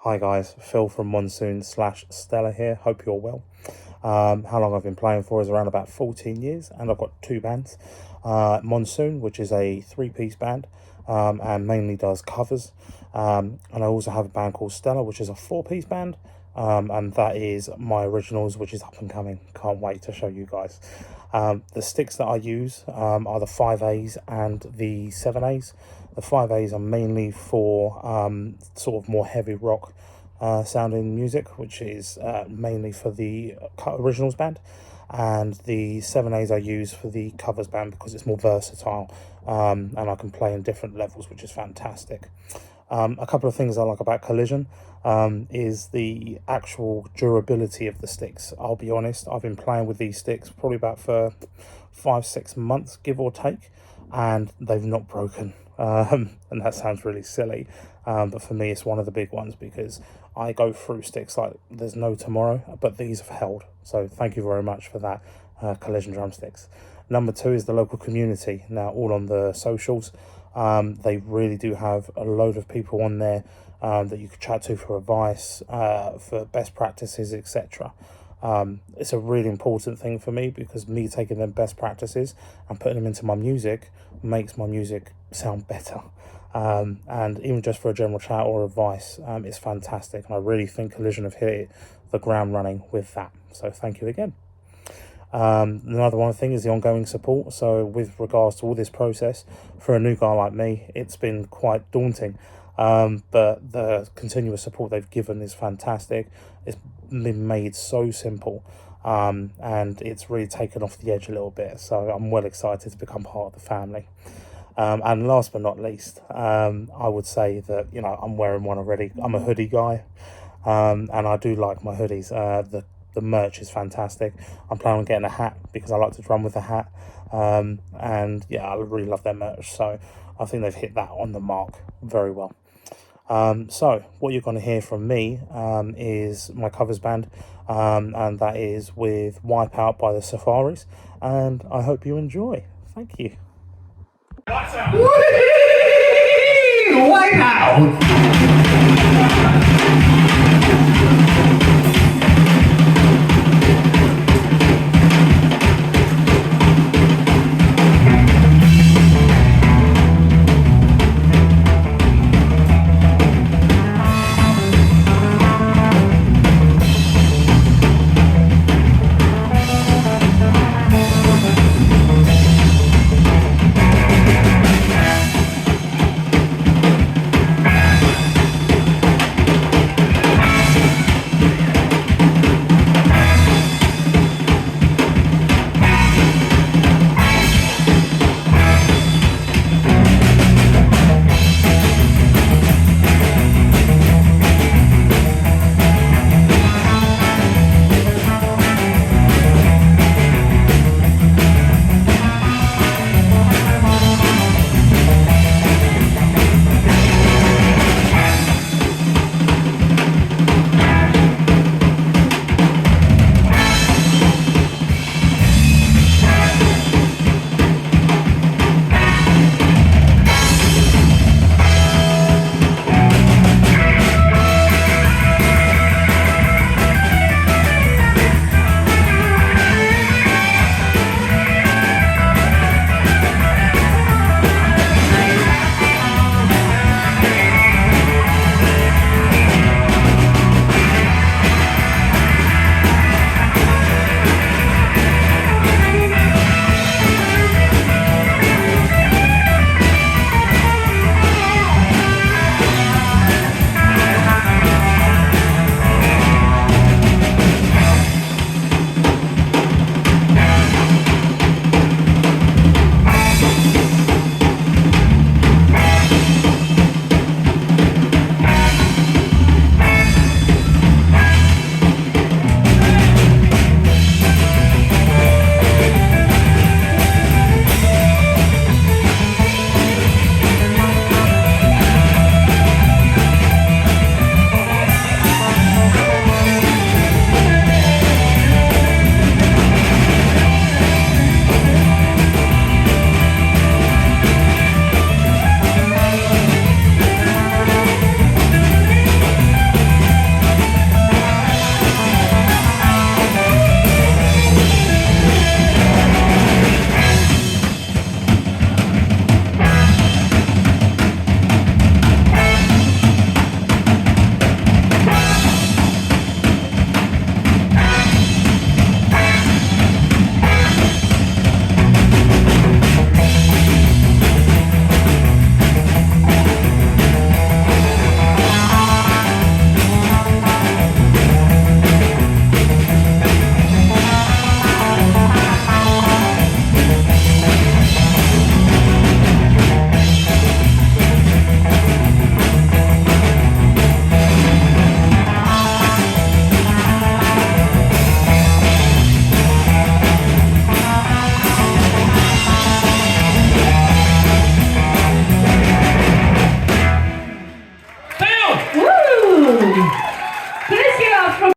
Hi guys, Phil from Monsoon/Stella here. Hope you're well. How long I've been playing for is around about 14 years, and I've got two bands. Monsoon, which is a three-piece band, and mainly does covers. And I also have a band called Stella, which is a four-piece band, and that is my originals, which is up and coming. Can't wait to show you guys. The sticks that I use are the 5As and the 7As. The 5As are mainly for sort of more heavy rock sounding music, which is mainly for the originals band, and the 7As I use for the covers band because it's more versatile, and I can play in different levels, which is fantastic. A couple of things I like about Collision is the actual durability of the sticks. I'll be honest, I've been playing with these sticks probably about for 5-6 months, give or take, and they've not broken. And that sounds really silly, but for me it's one of the big ones because I go through sticks like there's no tomorrow, but these have held. So thank you very much for that, Collision Drumsticks. Number two is the local community. Now, all on the socials, they really do have a load of people on there that you could chat to for advice, for best practices, etc. It's a really important thing for me because me taking them best practices and putting them into my music makes my music sound better. And even just for a general chat or advice, it's fantastic. And I really think Collision have hit the ground running with that. So thank you again. Another one thing is the ongoing support. So with regards to all this process, for a new guy like me, it's been quite daunting. But the continuous support they've given is fantastic. It's been made so simple, and it's really taken off the edge a little bit. So I'm well excited to become part of the family. And last but not least, I would say that, you know, I'm wearing one already. I'm a hoodie guy, and I do like my hoodies. The merch is fantastic. I'm planning on getting a hat because I like to drum with a hat. And yeah, I really love their merch. So I think they've hit that on the mark very well. So what you're going to hear from me is my covers band, and that is with Wipeout by the Safaris. And I hope you enjoy. Thank you. Wipeout!